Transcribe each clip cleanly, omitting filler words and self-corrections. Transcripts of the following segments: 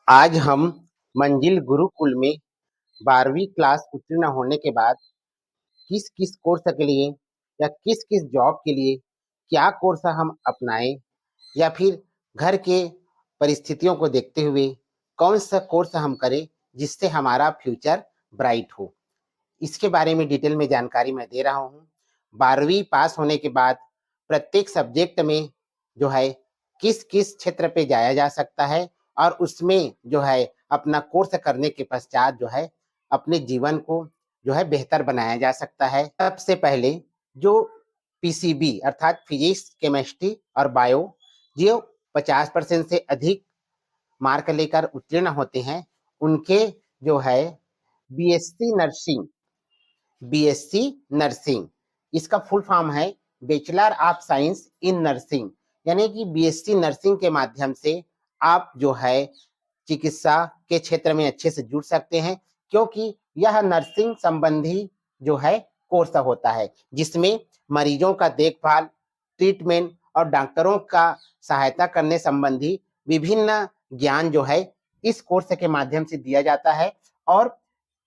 आज हम मंजिल गुरुकुल में 12वीं क्लास उत्तीर्ण होने के बाद किस किस कोर्स के लिए या किस किस जॉब के लिए क्या कोर्स हम अपनाएं या फिर घर के परिस्थितियों को देखते हुए कौन सा कोर्स हम करें जिससे हमारा फ्यूचर ब्राइट हो, इसके बारे में डिटेल में जानकारी मैं दे रहा हूँ। 12वीं पास होने के बाद प्रत्येक सब्जेक्ट में जो है किस किस क्षेत्र पे जाया जा सकता है और उसमें जो है अपना कोर्स करने के पश्चात जो है अपने जीवन को जो है बेहतर बनाया जा सकता है। सबसे पहले जो पीसीबी अर्थात फिजिक्स, केमिस्ट्री और बायो जो 50% से अधिक मार्क लेकर उत्तीर्ण होते हैं उनके जो है बीएससी नर्सिंग इसका फुल फॉर्म है bachelor of science in nursing, यानी कि बीएससी नर्सिंग के माध्यम से आप जो है चिकित्सा के क्षेत्र में अच्छे से जुड़ सकते हैं, क्योंकि यह नर्सिंग संबंधी जो है कोर्स होता है जिसमें मरीजों का देखभाल, ट्रीटमेंट और डॉक्टरों का सहायता करने संबंधी विभिन्न ज्ञान जो है इस कोर्स के माध्यम से दिया जाता है। और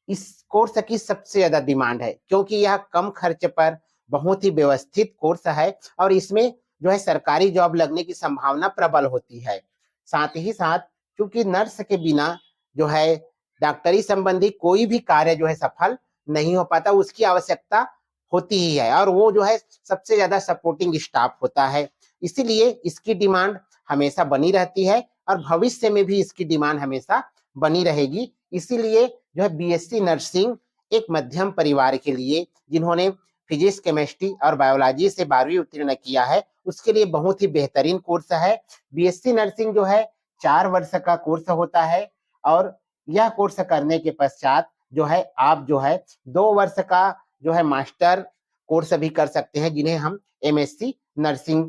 इस कोर्स की सबसे ज्यादा डिमांड है क्योंकि यह कम खर्च पर बहुत ही व्यवस्थित कोर्स है और इसमें जो है सरकारी जॉब लगने की संभावना प्रबल होती है। साथ ही साथ क्योंकि नर्स के बिना जो है डॉक्टरी संबंधी कोई भी कार्य जो है सफल नहीं हो पाता, उसकी आवश्यकता होती ही है और वो जो है सबसे ज्यादा सपोर्टिंग स्टाफ होता है। इसीलिए इसकी डिमांड हमेशा बनी रहती है और भविष्य में भी इसकी डिमांड हमेशा बनी रहेगी। इसीलिए जो है बीएससी नर्सिंग एक मध्यम परिवार के लिए जिन्होंने फिजिक्स, केमिस्ट्री और बायोलॉजी से 12वीं उत्तीर्ण किया है उसके लिए बहुत ही बेहतरीन कोर्स है। बीएससी नर्सिंग जो है 4 वर्ष का कोर्स होता है और यह कोर्स करने के पश्चात जो है आप जो है 2 वर्ष का जो है मास्टर कोर्स भी कर सकते हैं जिन्हें हम एमएससी नर्सिंग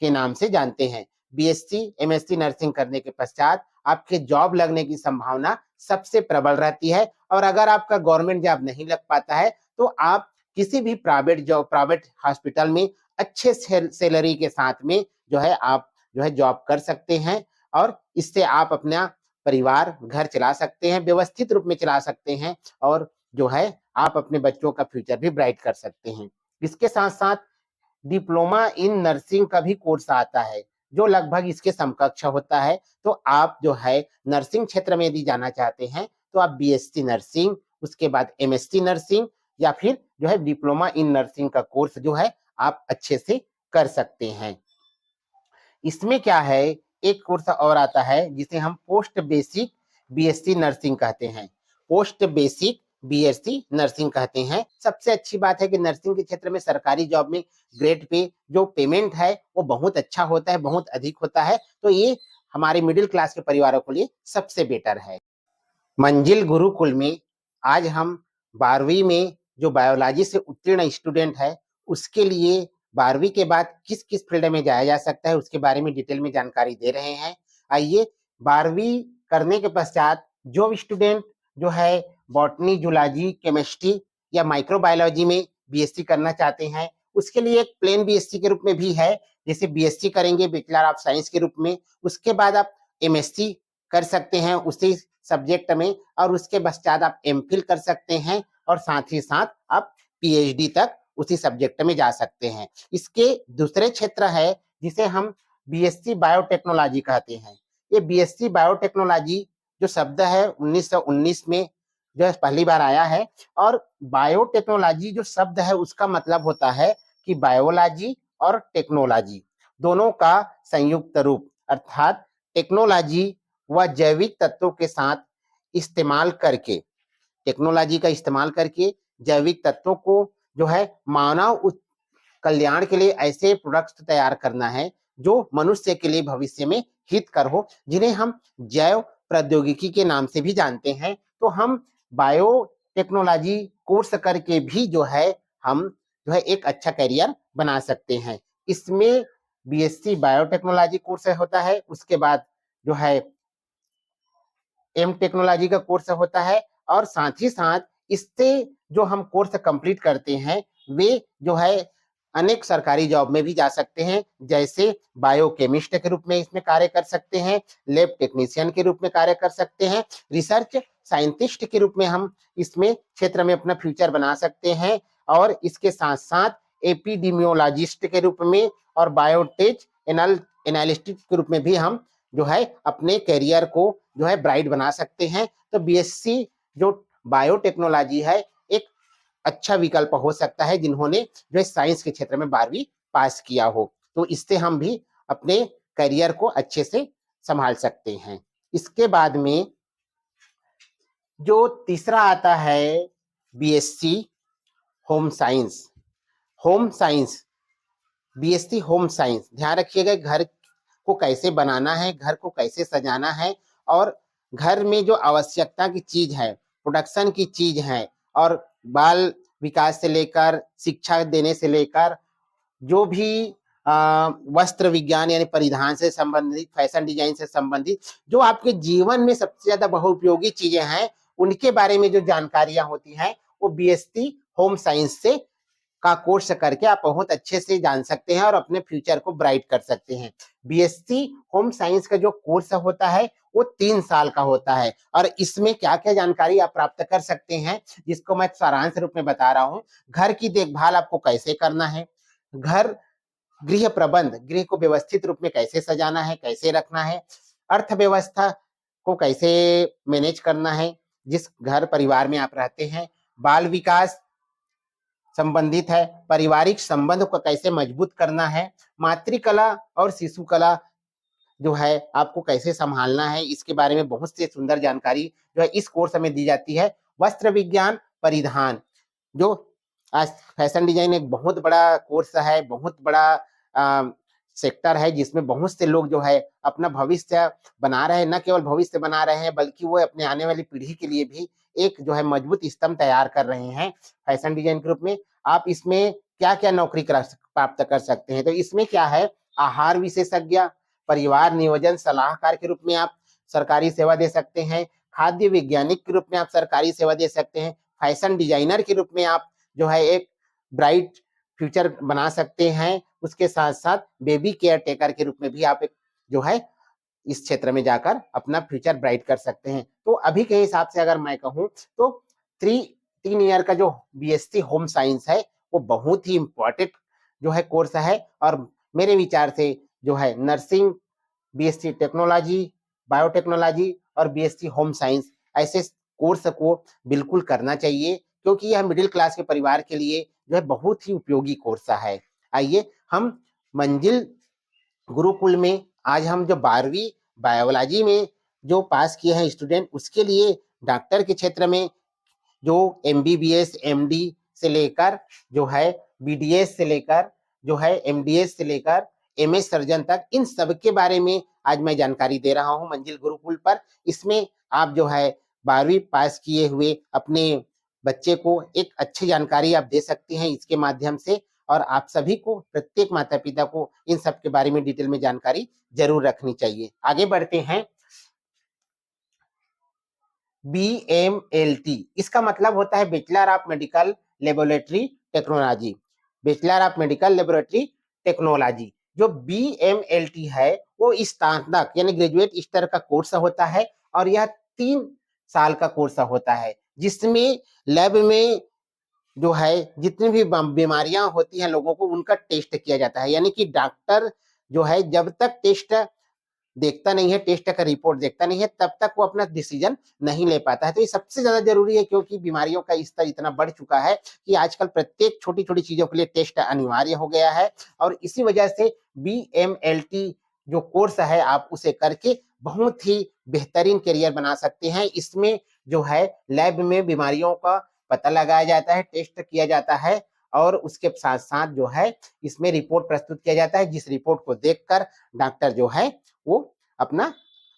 के नाम से जानते हैं। बीएससी एमएससी नर्सिंग करने के पश्चात आपके जॉब लगने की संभावना सबसे प्रबल रहती है और अगर आपका गवर्नमेंट जॉब नहीं लग पाता है तो आप किसी भी प्राइवेट हॉस्पिटल में अच्छे सैलरी के साथ में जो है आप जो है जॉब कर सकते हैं और इससे आप अपना परिवार घर चला सकते हैं, व्यवस्थित रूप में चला सकते हैं और जो है आप अपने बच्चों का फ्यूचर भी ब्राइट कर सकते हैं। इसके साथ साथ डिप्लोमा इन नर्सिंग का भी कोर्स आता है जो लगभग इसके समकक्ष होता है। तो आप जो है नर्सिंग क्षेत्र में यदि जाना चाहते हैं तो आप बीएससी नर्सिंग, उसके बाद एमएससी नर्सिंग या फिर जो है डिप्लोमा इन नर्सिंग का कोर्स जो है आप अच्छे से कर सकते हैं। इसमें क्या है, एक कोर्स और आता है जिसे हम पोस्ट बेसिक बीएससी नर्सिंग कहते हैं। पोस्ट बेसिक बीएससी नर्सिंग कहते हैं। सबसे अच्छी बात है कि नर्सिंग के क्षेत्र में सरकारी जॉब में ग्रेड पे जो पेमेंट है वो बहुत अच्छा होता है, बहुत अधिक होता है। तो ये हमारे मिडिल क्लास के परिवारों के लिए सबसे बेटर है। मंजिल गुरुकुल में आज हम 12वीं में जो बायोलॉजी से उत्तीर्ण स्टूडेंट है उसके लिए 12वीं के बाद किस किस फील्ड में जाया जा सकता है उसके बारे में डिटेल में जानकारी दे रहे हैं। आइए, 12वीं करने के पश्चात जो स्टूडेंट जो है बॉटनी, जूलॉजी, केमिस्ट्री या माइक्रोबायोलॉजी में बीएससी करना चाहते हैं उसके लिए एक प्लेन बीएससी के रूप में भी है, जैसे बीएससी करेंगे बैचलर ऑफ साइंस के रूप में, उसके बाद आप एमएससी कर सकते हैं उसी सब्जेक्ट में और उसके पश्चात आप एमफिल कर सकते हैं और साथ ही साथ आप पीएचडी तक उसी सब्जेक्ट में जा सकते हैं। इसके दूसरे क्षेत्र है जिसे हम बीएससी बायोटेक्नोलॉजी कहते हैं। ये बीएससी बायोटेक्नोलॉजी जो शब्द है 1919 में जो है पहली बार आया है और बायोटेक्नोलॉजी जो शब्द है उसका मतलब होता है कि बायोलॉजी और टेक्नोलॉजी दोनों का संयुक्त रूप, अर्थात टेक्नोलॉजी व जैविक तत्वों के साथ इस्तेमाल करके, टेक्नोलॉजी का इस्तेमाल करके जैविक तत्वों को जो है मानव कल्याण के लिए ऐसे प्रोडक्ट्स तैयार करना है जो मनुष्य के लिए भविष्य में हितकर हो, जिन्हें हम जैव प्रौद्योगिकी के नाम से भी जानते हैं। तो हम बायोटेक्नोलॉजी कोर्स करके भी जो है हम जो है एक अच्छा करियर बना सकते हैं। इसमें बीएससी बायोटेक्नोलॉजी कोर्स होता है, उसके बाद जो है एम टेक्नोलॉजी का कोर्स होता है और साथ ही साथ इससे जो हम कोर्स कंप्लीट करते हैं वे जो है अनेक सरकारी जॉब में भी जा सकते हैं, जैसे बायोकेमिस्ट के रूप में इसमें कार्य कर सकते हैं, लैब टेक्नीशियन के रूप में कार्य कर सकते हैं, रिसर्च साइंटिस्ट के रूप में हम इसमें क्षेत्र में अपना फ्यूचर बना सकते हैं, और इसके साथ साथ एपिडेमियोलॉजिस्ट के रूप में और बायोटेक एनालिस्ट के रूप में भी हम जो है अपने करियर को जो है ब्राइट बना सकते हैं। तो बीएससी जो बायोटेक्नोलॉजी है एक अच्छा विकल्प हो सकता है जिन्होंने जो है साइंस के क्षेत्र में 12वीं पास किया हो, तो इससे हम भी अपने करियर को अच्छे से संभाल सकते हैं। इसके बाद में जो तीसरा आता है BSc home science. Home science, BSc home science, ध्यान रखिएगा घर को कैसे बनाना है, घर को कैसे सजाना है, और घर में जो आवश्यकता की चीज है, प्रोडक्शन की चीज है, और बाल विकास से लेकर शिक्षा देने से लेकर जो भी वस्त्र विज्ञान यानी परिधान से संबंधित, फैशन डिजाइन से संबंधित जो आपके जीवन में सबसे ज्यादा बहुउपयोगी चीजें हैं, उनके बारे में जो जानकारियां होती हैं वो बीएससी होम साइंस से का कोर्स करके आप बहुत अच्छे से जान सकते हैं और अपने फ्यूचर को ब्राइट कर सकते हैं। बीएससी होम साइंस का जो कोर्स होता है वो 3 साल का होता है, और इसमें क्या क्या जानकारी आप प्राप्त कर सकते हैं, जिसको मैं सारांश रूप में बता रहा हूँ। घर की देखभाल आपको कैसे करना है, घर गृह प्रबंध, गृह को व्यवस्थित रूप में कैसे सजाना है, कैसे रखना है, अर्थव्यवस्था को कैसे मैनेज करना है जिस घर परिवार में आप रहते हैं, बाल विकास संबंधित है, पारिवारिक संबंध को कैसे मजबूत करना है, मातृकला और शिशु कला जो है आपको कैसे संभालना है, इसके बारे में बहुत से सुंदर जानकारी जो है इस कोर्स में दी जाती है। वस्त्र विज्ञान परिधान, जो आज फैशन डिजाइन एक बहुत बड़ा कोर्स है, बहुत बड़ा सेक्टर है जिसमें बहुत से लोग जो है अपना भविष्य बना रहे हैं, न केवल भविष्य बना रहे हैं बल्कि वो अपने आने वाली पीढ़ी के लिए भी एक जो है मजबूत स्तंभ तैयार कर रहे हैं फैशन डिजाइन के रूप में। आप इसमें क्या क्या नौकरी प्राप्त कर सकते हैं, तो इसमें क्या है, आहार विशेषज्ञ, परिवार नियोजन सलाहकार के रूप में आप सरकारी सेवा दे सकते हैं, खाद्य वैज्ञानिक के रूप में आप सरकारी सेवा दे सकते हैं, फैशन डिजाइनर के रूप में आप जो है एक ब्राइट फ्यूचर बना सकते हैं, उसके साथ साथ बेबी केयर टेकर के रूप में भी आप एक जो है इस क्षेत्र में जाकर अपना फ्यूचर ब्राइट कर सकते हैं। तो अभी के हिसाब से अगर मैं कहूँ तो 3 ईयर का जो बीएससी होम साइंस है वो बहुत ही इम्पोर्टेंट जो है कोर्स है, और मेरे विचार से जो है नर्सिंग, बीएससी टेक्नोलॉजी, बायोटेक्नोलॉजी और बीएससी होम साइंस ऐसे कोर्स को बिल्कुल करना चाहिए, क्योंकि यह मिडिल क्लास के परिवार के लिए जो है बहुत ही उपयोगी कोर्स है। आइए हम मंजिल गुरुकुल में आज हम जो 12वीं बायोलॉजी में जो पास किए हैं स्टूडेंट, उसके लिए डॉक्टर के क्षेत्र में जो एमबीबीएस, एमडी से लेकर जो है बीडीएस से लेकर जो है एमडीएस से लेकर एमएस सर्जन तक, इन सब के बारे में आज मैं जानकारी दे रहा हूं मंजिल गुरुकुल पर। इसमें आप जो है 12वीं पास किए हुए अपने बच्चे को एक अच्छी जानकारी आप दे सकते हैं इसके माध्यम से, और आप सभी को, प्रत्येक माता पिता को इन सब के बारे में डिटेल में जानकारी जरूर रखनी चाहिए। आगे बढ़ते हैं। BMLT, इसका मतलब होता है bachelor of medical laboratory technology, bachelor of medical laboratory technology. जो BMLT है वो स्नातक यानी ग्रेजुएट स्तर का कोर्स होता है, और यह 3 साल का कोर्स होता है, जिसमें लैब में जो है जितनी भी बीमारियां होती हैं लोगों को उनका टेस्ट किया जाता है, यानी कि डॉक्टर जो है जब तक टेस्ट देखता नहीं है, टेस्ट का रिपोर्ट देखता नहीं है, तब तक वो अपना डिसीजन नहीं ले पाता है। तो ये सबसे ज्यादा जरूरी है, क्योंकि बीमारियों का स्तर इतना बढ़ चुका है कि आजकल प्रत्येक छोटी छोटी चीजों के लिए टेस्ट अनिवार्य हो गया है, और इसी वजह से BMLT जो कोर्स है आप उसे करके बहुत ही बेहतरीन करियर बना सकते हैं। इसमें जो है लैब में बीमारियों का पता लगाया जाता है, टेस्ट किया जाता है, और उसके साथ साथ जो है इसमें रिपोर्ट प्रस्तुत किया जाता है, जिस रिपोर्ट को देखकर डॉक्टर जो है वो अपना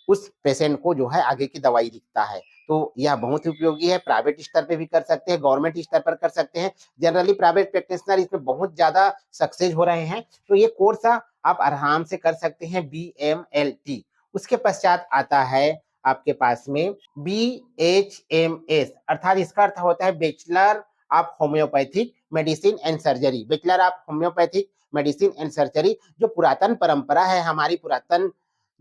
उस पेशेंट को जो है आगे की दवाई लिखता है। तो यह बहुत ही उपयोगी है, प्राइवेट स्तर पे भी कर सकते हैं, गवर्नमेंट स्तर पर कर सकते हैं। जनरली प्राइवेट प्रैक्टिशनर इसमें बहुत ज्यादा सक्सेस हो रहे हैं, तो ये कोर्स आप आराम से कर सकते हैं BMLT। उसके पश्चात आता है आपके पास में BHMS, अर्थात इसका अर्थ होता है bachelor of homeopathic medicine and surgery, bachelor of homeopathic medicine and surgery, जो पुरातन परंपरा है, हमारी पुरातन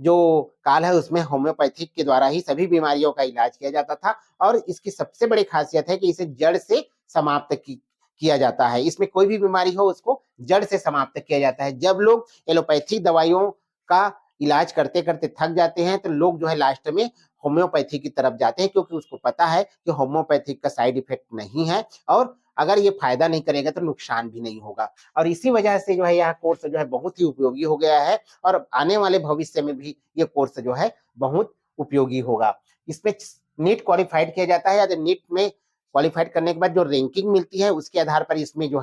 जो काल है उसमें होम्योपैथिक के द्वारा ही सभी बीमारियों का इलाज किया जाता था। और इसकी सबसे बड़ी खासियत है कि इसे जड़ से समाप्त किया जाता है। इसमें कोई भी बीमारी हो उसको जड़ से समाप्त किया जाता है। जब लोग एलोपैथी दवाइयों का इलाज करते करते थक जाते हैं तो लोग जो है लास्ट में होम्योपैथी की तरफ जाते हैं, क्योंकि उसको पता है कि होम्योपैथिक का साइड इफेक्ट नहीं है और अगर ये फायदा नहीं करेगा तो नुकसान भी नहीं होगा। और इसी वजह से जो है यह कोर्स जो है बहुत ही उपयोगी हो गया है और आने वाले भविष्य में भी ये कोर्स जो है बहुत उपयोगी होगा। इसमें नीट क्वालिफाइड किया जाता है या नीट में क्वालिफाइड करने के बाद जो रैंकिंग मिलती है उसके आधार पर इसमें जो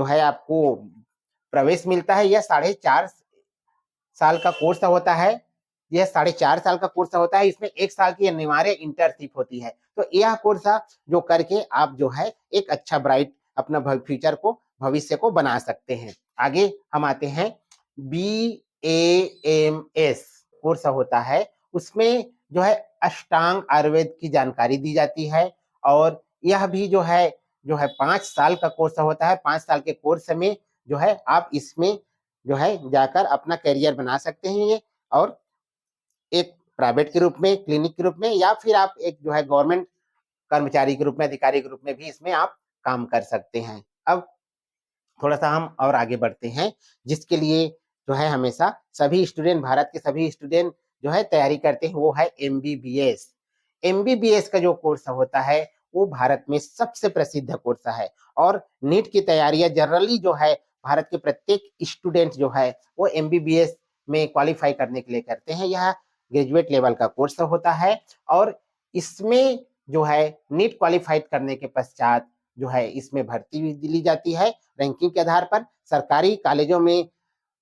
है आपको प्रवेश मिलता है। यह 4.5 साल का कोर्स होता है। यह 4.5 साल का कोर्स होता है। इसमें 1 साल की अनिवार्य इंटर्नशिप होती है। तो यह कोर्स जो करके आप जो है एक अच्छा ब्राइट अपना फ्यूचर को भविष्य को बना सकते हैं। आगे हम आते हैं BAMS कोर्स होता है। उसमें जो है अष्टांग आयुर्वेद की जानकारी दी जाती है और यह भी जो है 5 साल का कोर्स होता है। 5 साल के कोर्स में जो है आप इसमें जो है जाकर अपना करियर बना सकते हैं ये, और एक प्राइवेट के रूप में, क्लिनिक के रूप में, या फिर आप एक जो है गवर्नमेंट कर्मचारी के रूप में, अधिकारी के रूप में भी इसमें आप काम कर सकते हैं। अब थोड़ा सा हम और आगे बढ़ते हैं, जिसके लिए जो है हमेशा सभी स्टूडेंट, भारत के सभी स्टूडेंट जो है तैयारी करते हैं, वो है MBBS। MBBS का जो कोर्स होता है वो भारत में सबसे प्रसिद्ध कोर्स है और नीट की तैयारियां जनरली जो है भारत के प्रत्येक स्टूडेंट जो है वो MBBS में क्वालिफाई करने के लिए करते हैं। यह ग्रेजुएट लेवल का कोर्स होता है और इसमें जो है नीट क्वालिफाइड करने के पश्चात जो है इसमें भर्ती भी दी जाती है रैंकिंग के आधार पर। सरकारी कॉलेजों में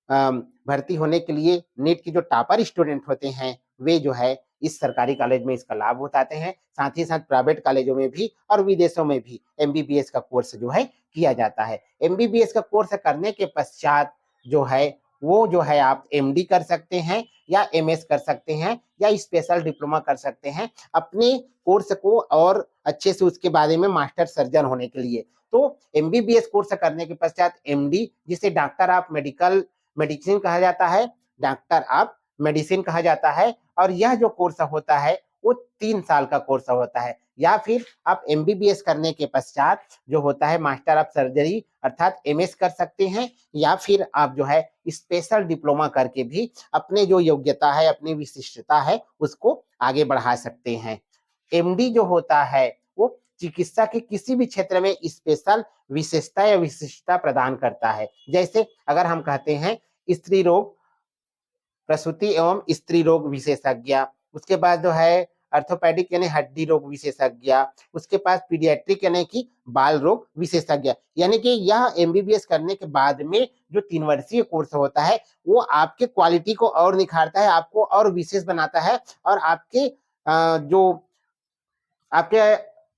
भर्ती होने के लिए नीट की जो टॉपर स्टूडेंट होते हैं वे जो है इस सरकारी कॉलेज में इसका लाभ उठाते हैं। साथ ही साथ प्राइवेट कॉलेजों में भी और विदेशों में भी MBBS का कोर्स जो है किया जाता है। MBBS का कोर्स करने के पश्चात जो है वो जो है आप MD कर सकते हैं या MS कर सकते हैं या स्पेशल डिप्लोमा कर सकते हैं अपने कोर्स को और अच्छे से उसके बारे में मास्टर सर्जन होने के लिए। तो MBBS कोर्स करने के पश्चात MD, जिसे डॉक्टर ऑफ मेडिसिन कहा जाता है, डॉक्टर ऑफ मेडिसिन कहा जाता है, और यह जो कोर्स होता है वो 3 साल का कोर्स होता है। या फिर आप MBBS करने के पश्चात जो होता है मास्टर ऑफ सर्जरी अर्थात MS कर सकते हैं, या फिर आप जो है स्पेशल डिप्लोमा करके भी अपने जो योग्यता है, अपनी विशिष्टता है उसको आगे बढ़ा सकते हैं। MD जो होता है वो चिकित्सा के किसी भी क्षेत्र में स्पेशल विशेषता या विशिष्टता प्रदान करता है। जैसे अगर हम कहते हैं स्त्री रोग, प्रसूति एवं स्त्री रोग विशेषज्ञ, उसके बाद जो है ऑर्थोपेडिक यानी हड्डी रोग विशेषज्ञ, उसके पास पीडियाट्रिक यानी कि बाल रोग विशेषज्ञ। यानी कि यह MBBS करने के बाद में जो 3 वर्षीय कोर्स होता है वो आपके क्वालिटी को और निखारता है, आपको और विशेष बनाता है और आपके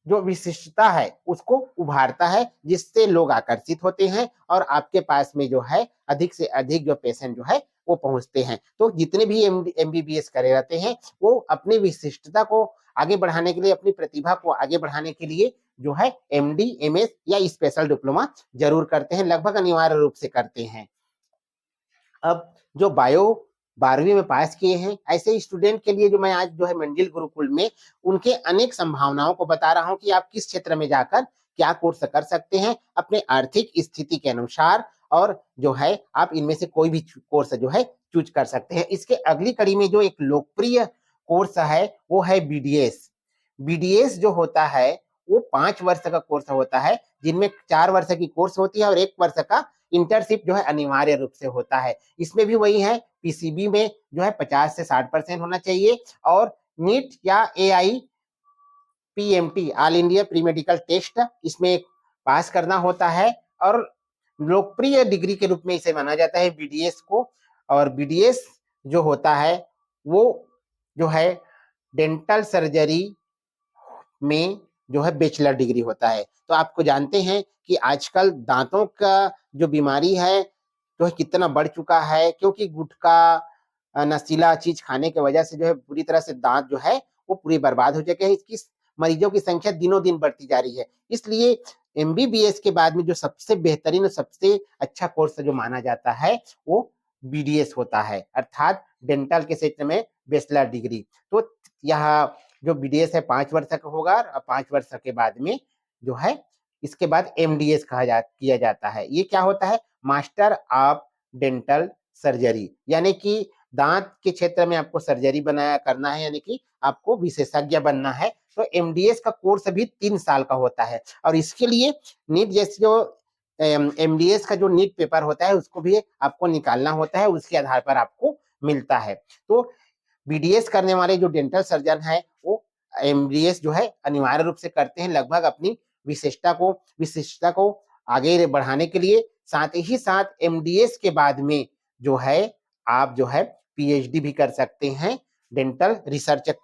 जो विशिष्टता है उसको उभारता है, जिससे लोग आकर्षित होते हैं और आपके पास में जो है अधिक से अधिक जो पेशेंट जो है वो पहुंचते हैं। तो जितने भी MBBS करे रहते हैं वो अपनी विशिष्टता को आगे बढ़ाने के लिए, अपनी प्रतिभा को आगे बढ़ाने के लिए जो है MD, MS या स्पेशल डिप्लोमा जरूर करते हैं, लगभग अनिवार्य रूप से करते हैं। अब जो 12वीं में पास किए हैं ऐसे स्टूडेंट के लिए जो मैं आज जो है मंजिल गुरुकुल में उनके अनेक संभावनाओं को बता रहा हूं कि आप किस क्षेत्र में जाकर क्या कोर्स कर सकते हैं अपने आर्थिक स्थिति के अनुसार, और जो है आप इनमें से कोई भी कोर्स जो है चूज कर सकते हैं। इसके अगली कड़ी में जो एक लोकप्रिय कोर्स है वो है BDS। BDS जो होता है वो 5 वर्ष का कोर्स होता है, जिनमें 4 वर्ष की कोर्स होती है और 1 वर्ष का इंटर्नशिप जो है अनिवार्य रूप से होता है। इसमें भी वही है, PCB में जो है 50 से 60% होना चाहिए और नीट या AIPMT all India pre medical test इसमें पास करना होता है और लोकप्रिय डिग्री के रूप में इसे माना जाता है BDS को। और BDS जो होता है वो जो है डेंटल सर्जरी में जो है बैचलर डिग्री होता है। तो आपको जानते हैं कि आजकल दांतों का जो बीमारी है जो है कितना बढ़ चुका है, क्योंकि गुटखा नशीला चीज खाने की वजह से जो है पूरी तरह से दांत जो है वो पूरी बर्बाद हो चुके हैं। इसकी मरीजों की संख्या दिनों दिन बढ़ती जा रही है। इसलिए एमबीबीएस के बाद में जो सबसे बेहतरीन और सबसे अच्छा कोर्स जो माना जाता है वो बीडीएस होता है, अर्थात डेंटल के क्षेत्र में बैचलर डिग्री। तो यह जो बीडीएस है 5 वर्ष का होगा और 5 वर्ष के बाद में जो है इसके बाद एमडीएस किया जाता है। ये क्या होता है? मास्टर ऑफ डेंटल सर्जरी, यानी कि दांत के क्षेत्र में आपको सर्जरी करना है, यानी कि आपको विशेषज्ञ बनना है। तो एमडीएस का कोर्स भी 3 साल का होता है और इसके लिए नीट जैसे जो एमडीएस का जो नीट पेपर होता है उसको भी आपको निकालना होता है, उसके आधार पर आपको मिलता है। तो बीडीएस करने वाले जो डेंटल सर्जन है वो एमडीएस जो है अनिवार्य रूप से करते हैं, लगभग अपनी विशिष्टता को आगे बढ़ाने के लिए। साथ ही साथ एमडीएस के बाद में जो है आप जो है पीएचडी भी कर सकते हैं डेंटल रिसर्च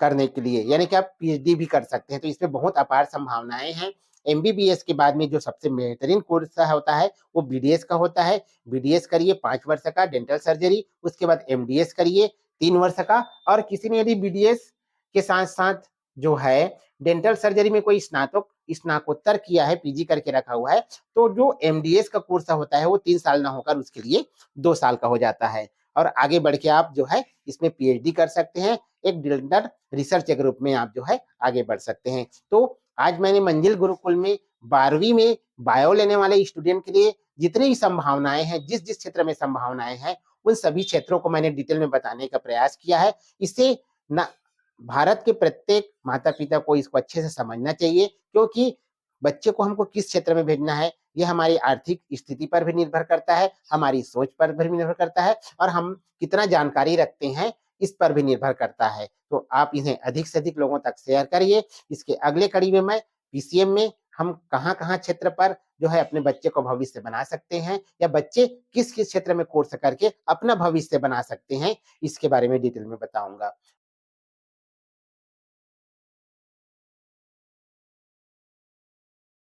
करने के लिए, यानी कि आप पीएचडी भी कर सकते हैं। तो इसमें बहुत अपार संभावनाएं हैं। एमबीबीएस के बाद में जो सबसे बेहतरीन कोर्स होता है वो बीडीएस का होता है। बीडीएस करिए 5 वर्ष का डेंटल सर्जरी, उसके बाद एमडीएस करिए 3 वर्ष का। और किसी ने यदि बीडीएस के साथ साथ जो है डेंटल सर्जरी में कोई स्नातकोत्तर किया है, पीजी करके रखा हुआ है, तो जो एमडीएस का कोर्स होता है वो 3 साल ना होकर उसके लिए 2 साल का हो जाता है। और आगे बढ़ के आप जो है इसमें पीएचडी कर सकते हैं, एक डेंटल रिसर्च के रूप में आप जो है आगे बढ़ सकते हैं। तो आज मैंने मंजिल गुरुकुल में 12वीं में बायो लेने वाले स्टूडेंट के लिए जितनी भी संभावनाएं हैं, जिस जिस क्षेत्र में संभावनाएं हैं, उन सभी क्षेत्रों को मैंने डिटेल में बताने का प्रयास किया है। इससे न भारत के प्रत्येक माता पिता को इसको अच्छे से समझना चाहिए, क्योंकि बच्चे को हमको किस क्षेत्र में भेजना है ये हमारी आर्थिक स्थिति पर भी निर्भर करता है, हमारी सोच पर भी निर्भर करता है और हम कितना जानकारी रखते हैं इस पर भी निर्भर करता है। तो आप इन्हें अधिक से अधिक लोगों तक शेयर करिए। इसके अगले कड़ी में मैं पीसीएम में हम कहाँ-कहाँ क्षेत्र पर जो है अपने बच्चे को भविष्य बना सकते हैं, या बच्चे किस किस क्षेत्र में कोर्स करके अपना भविष्य बना सकते हैं, इसके बारे में डिटेल में बताऊंगा।